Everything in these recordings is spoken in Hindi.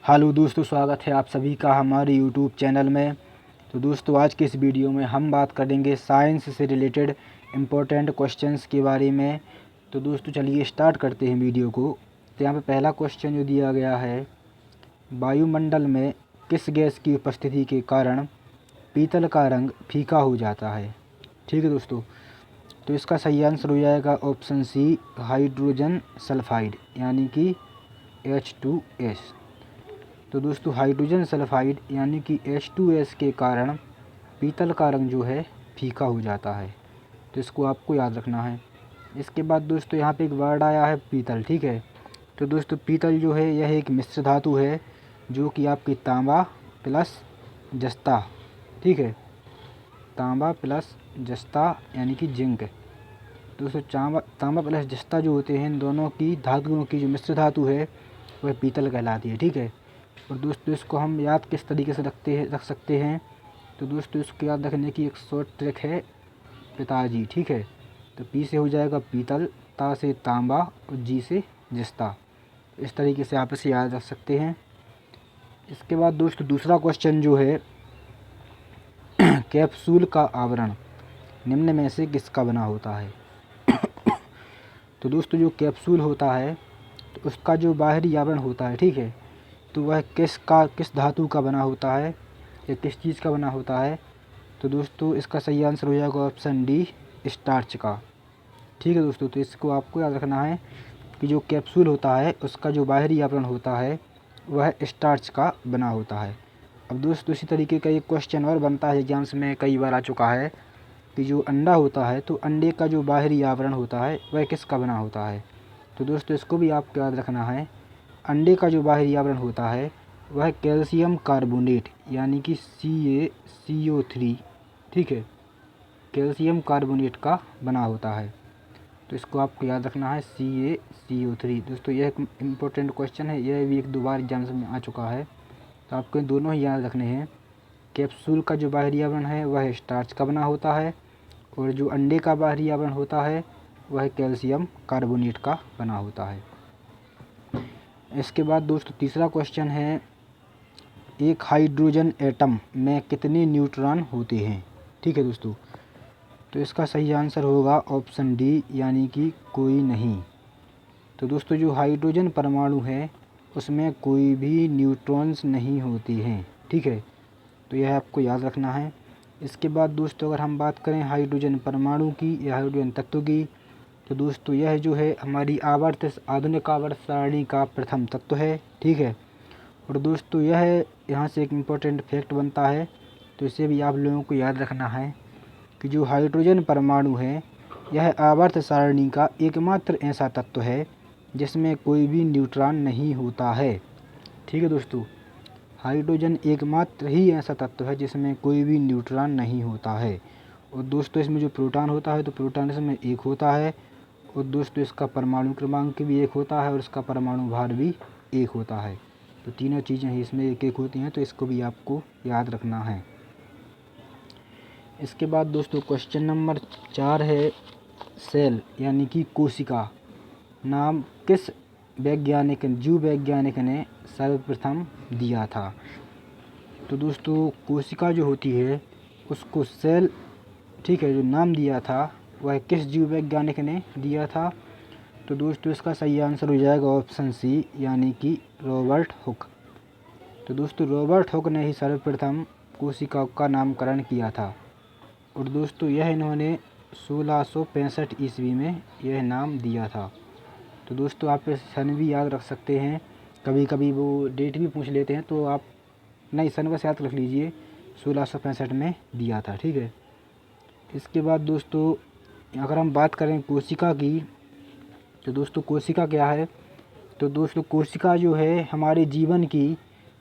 हेलो दोस्तों, स्वागत है आप सभी का हमारे यूट्यूब चैनल में। तो दोस्तों, आज के इस वीडियो में हम बात करेंगे साइंस से रिलेटेड इम्पोर्टेंट क्वेश्चंस के बारे में। तो दोस्तों चलिए स्टार्ट करते हैं वीडियो को। तो यहाँ पे पहला क्वेश्चन जो दिया गया है, वायुमंडल में किस गैस की उपस्थिति के कारण पीतल का रंग फीका हो जाता है। ठीक है दोस्तों, तो इसका सही आंसर हो जाएगा ऑप्शन सी, हाइड्रोजन सल्फाइड यानी कि H2S। तो दोस्तों, हाइड्रोजन सल्फाइड यानी कि H2S के कारण पीतल का रंग जो है फीका हो जाता है। तो इसको आपको याद रखना है। इसके बाद दोस्तों यहाँ पे एक वर्ड आया है पीतल। ठीक है, तो दोस्तों पीतल जो है यह एक मिश्र धातु है जो कि आपकी तांबा प्लस जस्ता, ठीक है, तांबा प्लस जस्ता यानी कि जिंक। दोस्तों तांबा प्लस जस्ता जो होते हैं, इन दोनों की धातुओं की जो मिश्र धातु है वह पीतल कहलाती है। ठीक है, और दोस्तों इसको हम याद किस तरीके से रख सकते हैं। तो दोस्तों इसको याद रखने की एक शॉर्ट ट्रिक है, पिताजी। ठीक है, तो पी से हो जाएगा पीतल, ता से तांबा और जी से जस्ता। इस तरीके से आप इसे याद रख सकते हैं। इसके बाद दोस्तों दूसरा क्वेश्चन जो है, कैप्सूल का आवरण निम्न में से किसका बना होता है। तो दोस्तों जो कैप्सूल होता है तो उसका जो बाहरी आवरण होता है, ठीक है, तो वह किस धातु का बना होता है या किस चीज़ का बना होता है। तो दोस्तों इसका सही आंसर हो जाएगा ऑप्शन डी, स्टार्च का। ठीक है दोस्तों, तो इसको आपको याद रखना है कि जो कैप्सूल होता है उसका जो बाहरी आवरण होता है वह स्टार्च का बना होता है। अब दोस्तों इसी तरीके का एक क्वेश्चन और बनता है, एग्जाम्स में कई बार आ चुका है कि जो अंडा होता है तो अंडे का जो बाहरी आवरण होता है वह किसका बना होता है। तो दोस्तों इसको भी आपको याद रखना है। अंडे का जो बाहरी आवरण होता है वह कैल्शियम कार्बोनेट यानी कि CaCO3, ठीक है, कैल्शियम कार्बोनेट का बना होता है। तो इसको आपको याद रखना है, CaCO3। दोस्तों यह एक इम्पोर्टेंट क्वेश्चन है, यह भी एक दो बार एग्जाम्स में आ चुका है, तो आपको दोनों ही याद रखने हैं। कैप्सूल का जो बाहरी आवरण है वह स्टार्च का बना होता है और जो अंडे का बाहरी आवरण होता है वह कैल्शियम कार्बोनेट का बना होता है। इसके बाद दोस्तों तीसरा क्वेश्चन है, एक हाइड्रोजन एटम में कितने न्यूट्रॉन होते हैं। ठीक है दोस्तों, तो इसका सही आंसर होगा ऑप्शन डी यानी कि कोई नहीं। तो दोस्तों जो हाइड्रोजन परमाणु है उसमें कोई भी न्यूट्रॉन्स नहीं होते हैं। ठीक है, तो यह आपको याद रखना है। इसके बाद दोस्तों अगर हम बात करें हाइड्रोजन परमाणु की या हाइड्रोजन तत्व की, तो दोस्तों यह जो है हमारी आधुनिक आवर्त सारणी का प्रथम तत्व है। ठीक है, और दोस्तों यह यहाँ से एक इम्पोर्टेंट फैक्ट बनता है, तो इसे भी आप लोगों को याद रखना है कि जो हाइड्रोजन परमाणु है यह आवर्त सारणी का एकमात्र ऐसा तत्व है जिसमें कोई भी न्यूट्रॉन नहीं होता है। ठीक है दोस्तों, हाइड्रोजन एकमात्र ही ऐसा तत्व है जिसमें कोई भी न्यूट्रॉन नहीं होता है। और दोस्तों इसमें जो प्रोटॉन होता है तो प्रोटॉन इसमें एक होता है, और दोस्तों इसका परमाणु क्रमांक भी एक होता है और इसका परमाणु भार भी एक होता है। तो तीनों चीज़ें ही इसमें एक एक होती हैं, तो इसको भी आपको याद रखना है। इसके बाद दोस्तों क्वेश्चन नंबर 4 है, सेल यानी कि कोशिका नाम किस जीव वैज्ञानिक ने सर्वप्रथम दिया था। तो दोस्तों कोशिका जो होती है उसको सेल, ठीक है, जो नाम दिया था वह किस जीव वैज्ञानिक ने दिया था। तो दोस्तों इसका सही आंसर हो जाएगा ऑप्शन सी यानी कि रॉबर्ट हुक। तो दोस्तों रॉबर्ट हुक ने ही सर्वप्रथम कोशिका का नामकरण किया था, और दोस्तों यह इन्होंने 1665 ईस्वी में यह नाम दिया था। तो दोस्तों आप सन भी याद रख सकते हैं, कभी कभी वो डेट भी पूछ लेते हैं, तो आप नहीं सन बस याद रख लीजिए, 1665 में दिया था। ठीक है, इसके बाद दोस्तों अगर हम बात करें कोशिका की, तो दोस्तों कोशिका क्या है। तो दोस्तों कोशिका जो है हमारे जीवन की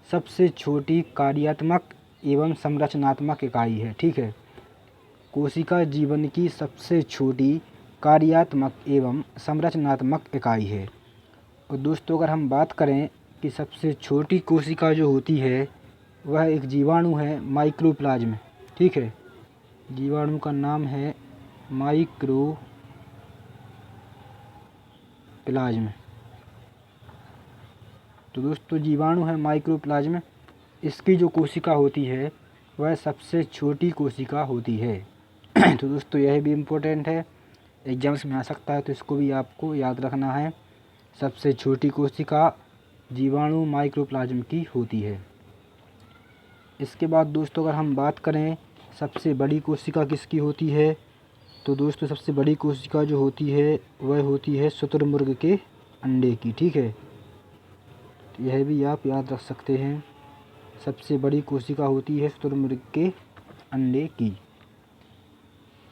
सबसे छोटी कार्यात्मक एवं संरचनात्मक इकाई है। ठीक है, कोशिका जीवन की सबसे छोटी कार्यात्मक एवं संरचनात्मक इकाई है। और दोस्तों अगर हम बात करें कि सबसे छोटी कोशिका जो होती है वह एक जीवाणु है, माइक्रोप्लाज्म। ठीक है, जीवाणु का नाम है माइक्रोप्लाज्म। तो दोस्तों जीवाणु है माइक्रोप्लाज्म, इसकी जो कोशिका होती है वह सबसे छोटी कोशिका होती है। तो दोस्तों यह भी इम्पोर्टेंट है, एग्जाम्स में आ सकता है, तो इसको भी आपको याद रखना है। सबसे छोटी कोशिका जीवाणु माइक्रोप्लाज्म की होती है। इसके बाद दोस्तों अगर हम बात करें सबसे बड़ी कोशिका किसकी होती है, तो दोस्तों सबसे बड़ी कोशिका जो होती है वह होती है शुतुरमुर्ग के अंडे की। ठीक है, तो यह भी आप याद रख सकते हैं, सबसे बड़ी कोशिका होती है शुतुरमुर्ग के अंडे की।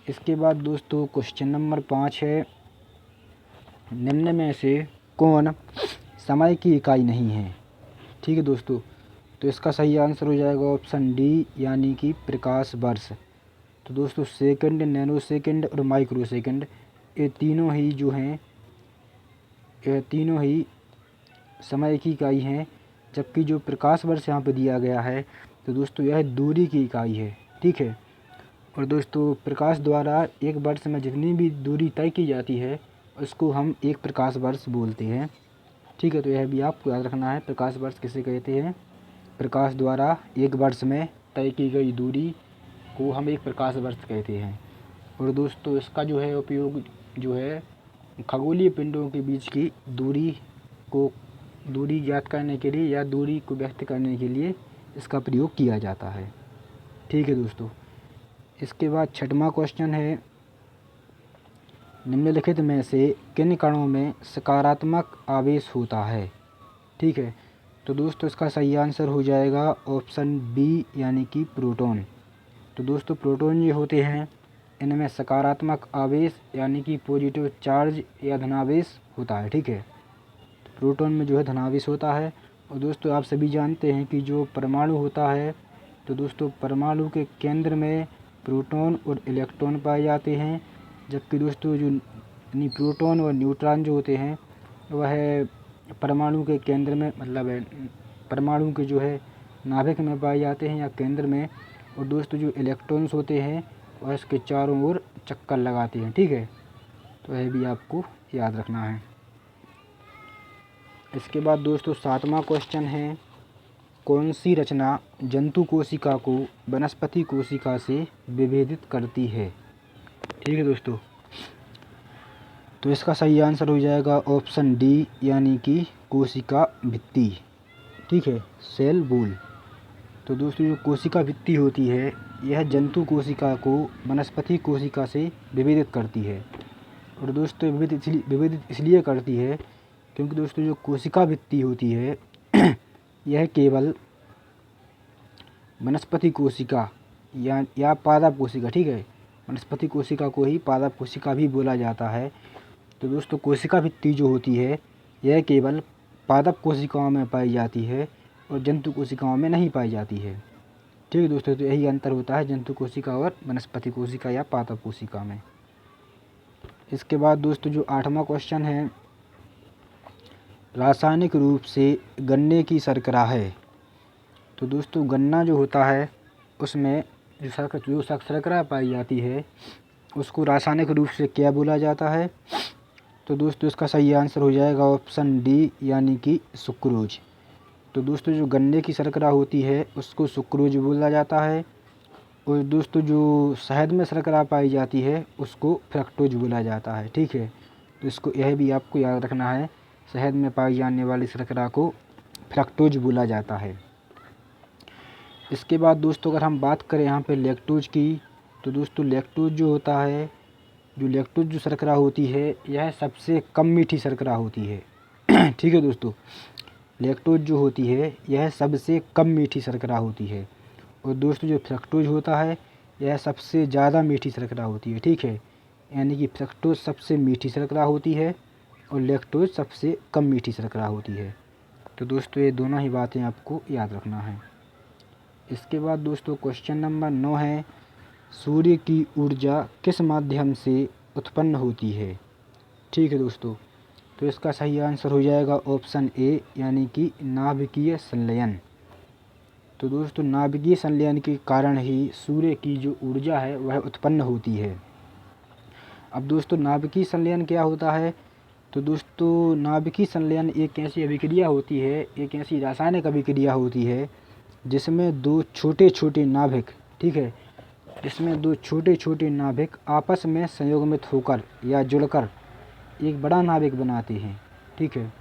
इसके बाद दोस्तों क्वेश्चन नंबर 5 है, निम्न में से कौन समय की इकाई नहीं है। ठीक है दोस्तों, तो इसका सही आंसर हो जाएगा ऑप्शन डी यानी कि प्रकाश वर्ष। तो दोस्तों सेकंड, नैनो सेकंड और माइक्रो सेकंड, ये तीनों ही जो हैं ये तीनों ही समय की इकाई हैं, जबकि जो प्रकाश वर्ष यहाँ पे दिया गया है तो दोस्तों यह दूरी की इकाई है। ठीक है, और दोस्तों प्रकाश द्वारा एक वर्ष में जितनी भी दूरी तय की जाती है उसको हम एक प्रकाश वर्ष बोलते हैं। ठीक है, तो यह भी आपको याद रखना है, प्रकाश वर्ष किसे कहते हैं। प्रकाश द्वारा एक वर्ष में तय की गई दूरी को हम एक प्रकाश वर्ष कहते हैं। और दोस्तों इसका जो है उपयोग जो है खगोलीय पिंडों के बीच की दूरी ज्ञात करने के लिए या दूरी को व्यक्त करने के लिए इसका प्रयोग किया जाता है। ठीक है दोस्तों, इसके बाद 6वां क्वेश्चन है, निम्नलिखित में से किन कणों में सकारात्मक आवेश होता है। ठीक है, तो दोस्तों इसका सही आंसर हो जाएगा ऑप्शन बी यानी कि प्रोटॉन। तो दोस्तों प्रोटॉन ये होते हैं, इनमें सकारात्मक आवेश यानी कि पॉजिटिव चार्ज या धनावेश होता है। ठीक है, तो प्रोटॉन में जो है धनावेश होता है। और दोस्तों आप सभी जानते हैं कि जो परमाणु होता है, तो दोस्तों परमाणु के केंद्र में प्रोटॉन और इलेक्ट्रॉन पाए जाते हैं, जबकि दोस्तों जो प्रोटॉन और न्यूट्रॉन जो होते हैं वह परमाणु के केंद्र में, मतलब परमाणु के जो है नाभिक में पाए जाते हैं या केंद्र में। और दोस्तों जो इलेक्ट्रॉन्स होते हैं वह इसके चारों ओर चक्कर लगाते हैं। ठीक है, तो यह भी आपको याद रखना है। इसके बाद दोस्तों 7वां क्वेश्चन है, कौन सी रचना जंतु कोशिका को वनस्पति कोशिका से विभेदित करती है। ठीक है दोस्तों, तो इसका सही आंसर हो जाएगा ऑप्शन डी यानी कि कोशिका भित्ति। ठीक है, सेल वॉल। तो दोस्तों जो कोशिका भित्ति होती है यह जंतु कोशिका को वनस्पति कोशिका से विभेदित करती है। और दोस्तों विभेदित इसलिए करती है क्योंकि दोस्तों जो कोशिका भित्ति होती है यह केवल वनस्पति कोशिका या पादप कोशिका, ठीक है, वनस्पति कोशिका को ही पादप कोशिका भी बोला जाता है। तो दोस्तों कोशिका भित्ति जो होती है यह केवल पादप कोशिकाओं में पाई जाती है और जंतु कोशिकाओं में नहीं पाई जाती है। ठीक है दोस्तों, तो यही अंतर होता है जंतु कोशिका और वनस्पति कोशिका या पादप कोशिका में। इसके बाद दोस्तों जो 8वां क्वेश्चन है, रासायनिक रूप से गन्ने की शर्करा है। तो दोस्तों गन्ना जो होता है उसमें जो शर्करा पाई जाती है उसको रासायनिक रूप से क्या बोला जाता है। तो दोस्तों इसका सही आंसर हो जाएगा ऑप्शन डी यानी कि सुक्रोज। तो दोस्तों जो गन्ने की शर्करा होती है उसको सुक्रोज बोला जाता है। और दोस्तों जो शहद में शर्करा पाई जाती है उसको फ्रक्टोज बोला जाता है। ठीक है, तो इसको यह भी आपको याद रखना है, शहद में पाई जाने वाली शर्करा को फ्रक्टोज बोला जाता है। इसके बाद दोस्तों अगर हम बात करें यहाँ पे लैक्टोज की, तो दोस्तों लैक्टोज जो होता है, जो लैक्टोज जो शर्करा होती है यह सबसे कम मीठी शर्करा होती है। ठीक है दोस्तों, लैक्टोज जो होती है यह सबसे कम मीठी शर्करा होती है। और दोस्तों जो फ्रक्टोज होता है यह सबसे ज़्यादा मीठी शर्करा होती है। ठीक है, यानी कि फ्रक्टोज सबसे मीठी शर्करा होती है और लैक्टोज सबसे कम मीठी शर्करा होती है। तो दोस्तों ये दोनों ही बातें आपको याद रखना है। इसके बाद दोस्तों क्वेश्चन नंबर 9 है, सूर्य की ऊर्जा किस माध्यम से उत्पन्न होती है। ठीक है दोस्तों, तो इसका सही आंसर हो जाएगा ऑप्शन ए यानी कि नाभिकीय संलयन। तो दोस्तों नाभिकीय संलयन के कारण ही सूर्य की जो ऊर्जा है वह उत्पन्न होती है। अब दोस्तों नाभिकीय संलयन क्या होता है, तो दोस्तों नाभिकीय संलयन एक ऐसी अभिक्रिया होती है, एक ऐसी रासायनिक अभिक्रिया होती है जिसमें दो छोटे छोटे नाभिक, ठीक है, जिसमें दो छोटे छोटे नाभिक आपस में संयुग्मित होकर या जुड़कर एक बड़ा नाभिक बनाते हैं, ठीक है।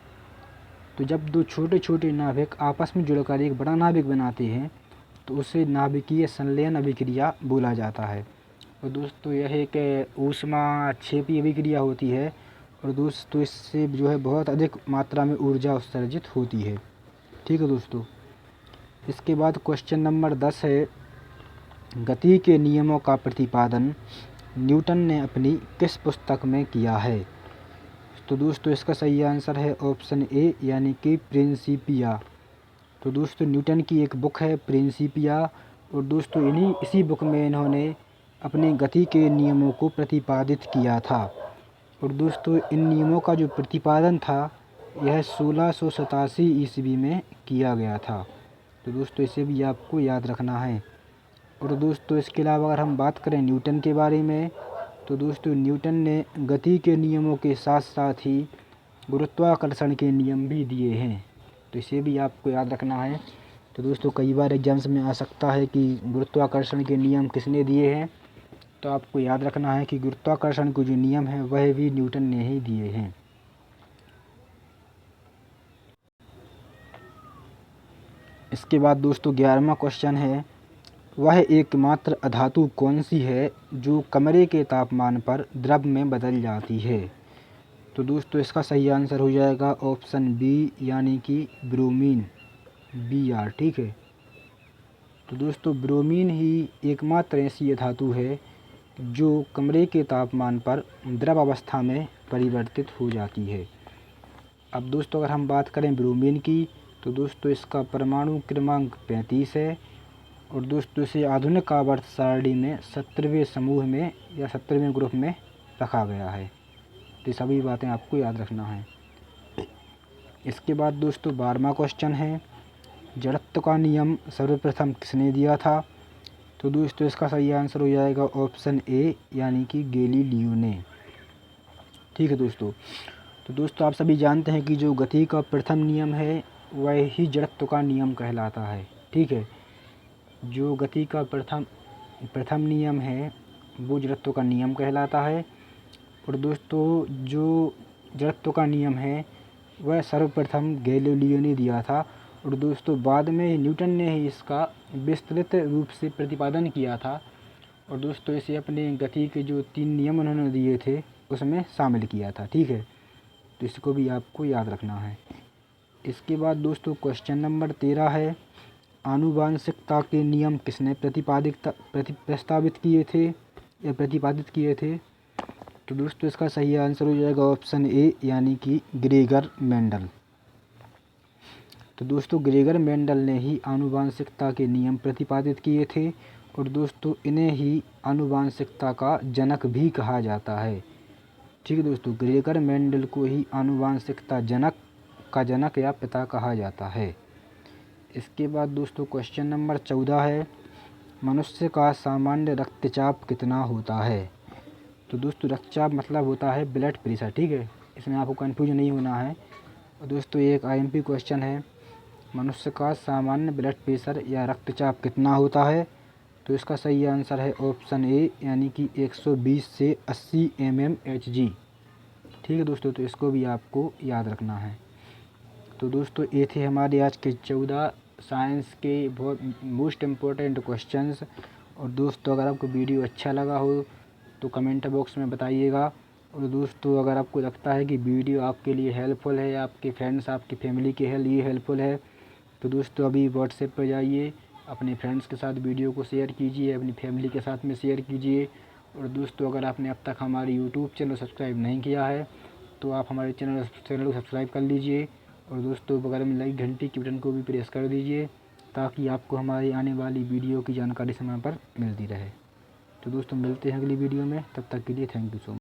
तो जब दो छोटे छोटे नाभिक आपस में जुड़कर एक बड़ा नाभिक बनाते हैं तो उसे नाभिकीय संलयन अभिक्रिया बोला जाता है। और दोस्तों यह एक ऊष्माक्षेपी अभिक्रिया होती है और दोस्तों इससे जो है बहुत अधिक मात्रा में ऊर्जा उत्सर्जित होती है, ठीक है दोस्तों। इसके बाद क्वेश्चन नंबर 10 है, गति के नियमों का प्रतिपादन न्यूटन ने अपनी किस पुस्तक में किया है? तो दोस्तों इसका सही आंसर है ऑप्शन ए यानी कि प्रिंसिपिया। तो दोस्तों न्यूटन की एक बुक है प्रिंसिपिया और दोस्तों इसी बुक में इन्होंने अपने गति के नियमों को प्रतिपादित किया था। और दोस्तों इन नियमों का जो प्रतिपादन था यह 1687 ईस्वी में किया गया था। तो दोस्तों इसे भी आपको याद रखना है। और दोस्तों इसके अलावा अगर हम बात करें न्यूटन के बारे में तो दोस्तों न्यूटन ने गति के नियमों के साथ साथ ही गुरुत्वाकर्षण के नियम भी दिए हैं, तो इसे भी आपको याद रखना है। तो दोस्तों कई बार एग्जाम्स में आ सकता है कि गुरुत्वाकर्षण के नियम किसने दिए हैं, तो आपको याद रखना है कि गुरुत्वाकर्षण के जो नियम हैं वह भी न्यूटन ने ही दिए हैं। इसके बाद दोस्तों 11वां क्वेश्चन है, वह एकमात्र अधातु कौन सी है जो कमरे के तापमान पर द्रव में बदल जाती है? तो दोस्तों इसका सही आंसर हो जाएगा ऑप्शन बी यानी कि ब्रोमीन, Br, ठीक है। तो दोस्तों ब्रोमीन ही एकमात्र ऐसी धातु है जो कमरे के तापमान पर द्रव अवस्था में परिवर्तित हो जाती है। अब दोस्तों अगर हम बात करें ब्रोमीन की तो दोस्तों इसका परमाणु क्रमांक 35 है और दोस्तों इसे आधुनिक आवर्त सारणी में 17वें समूह में या 17वें ग्रुप में रखा गया है। तो सभी बातें आपको याद रखना है। इसके बाद दोस्तों 12वां क्वेश्चन है, जड़त्व का नियम सर्वप्रथम किसने दिया था? तो दोस्तों इसका सही आंसर हो जाएगा ऑप्शन ए यानी कि गैलीलियो ने, ठीक है दोस्तों। तो दोस्तों आप सभी जानते हैं कि जो गति का प्रथम नियम है वह ही जड़त्व का नियम कहलाता है, ठीक है। जो गति का प्रथम नियम है वो जड़त्व का नियम कहलाता है। और दोस्तों जो जड़त्व का नियम है वह सर्वप्रथम गैलीलियो ने दिया था और दोस्तों बाद में न्यूटन ने ही इसका विस्तृत रूप से प्रतिपादन किया था और दोस्तों इसे अपने गति के जो 3 नियम उन्होंने दिए थे उसमें शामिल किया था, ठीक है। तो इसको भी आपको याद रखना है। इसके बाद दोस्तों क्वेश्चन नंबर 13 है, आनुवांशिकता के नियम किसने प्रस्तावित किए थे या प्रतिपादित किए थे? तो दोस्तों इसका सही आंसर हो जाएगा ऑप्शन ए यानी कि ग्रेगर मेंडल। तो दोस्तों ग्रेगर मेंडल ने ही आनुवांशिकता के नियम प्रतिपादित किए थे और दोस्तों इन्हें ही आनुवांशिकता का जनक भी कहा जाता है, ठीक है दोस्तों। ग्रेगर मेंडल को ही आनुवांशिकता का जनक या पिता कहा जाता है। इसके बाद दोस्तों क्वेश्चन नंबर 14 है, मनुष्य का सामान्य रक्तचाप कितना होता है? तो दोस्तों रक्तचाप मतलब होता है ब्लड प्रेशर, ठीक है, इसमें आपको कन्फ्यूजन नहीं होना है। और दोस्तों एक IMP क्वेश्चन है, मनुष्य का सामान्य ब्लड प्रेशर या रक्तचाप कितना होता है? तो इसका सही आंसर है ऑप्शन ए यानी कि 120 से 80 mmHg, ठीक है दोस्तों। तो इसको भी आपको याद रखना है। तो दोस्तों ये थे हमारे आज के 14 साइंस के बहुत मोस्ट इम्पोर्टेंट क्वेश्चंस। और दोस्तों अगर आपको वीडियो अच्छा लगा हो तो कमेंट बॉक्स में बताइएगा। और दोस्तों अगर आपको लगता है कि वीडियो आपके लिए हेल्पफुल है, आपके फ्रेंड्स आपकी फैमिली के लिए हेल्पफुल है, तो दोस्तों अभी व्हाट्सएप पर जाइए, अपने फ्रेंड्स के साथ वीडियो को शेयर कीजिए, अपनी फैमिली के साथ में शेयर कीजिए। और दोस्तों अगर आपने अब तक हमारे यूट्यूब चैनल सब्सक्राइब नहीं किया है तो आप हमारे चैनल को सब्सक्राइब कर लीजिए। और दोस्तों बगल में लगी घंटी के बटन को भी प्रेस कर दीजिए ताकि आपको हमारी आने वाली वीडियो की जानकारी समय पर मिलती रहे। तो दोस्तों मिलते हैं अगली वीडियो में, तब तक के लिए थैंक यू सो मच।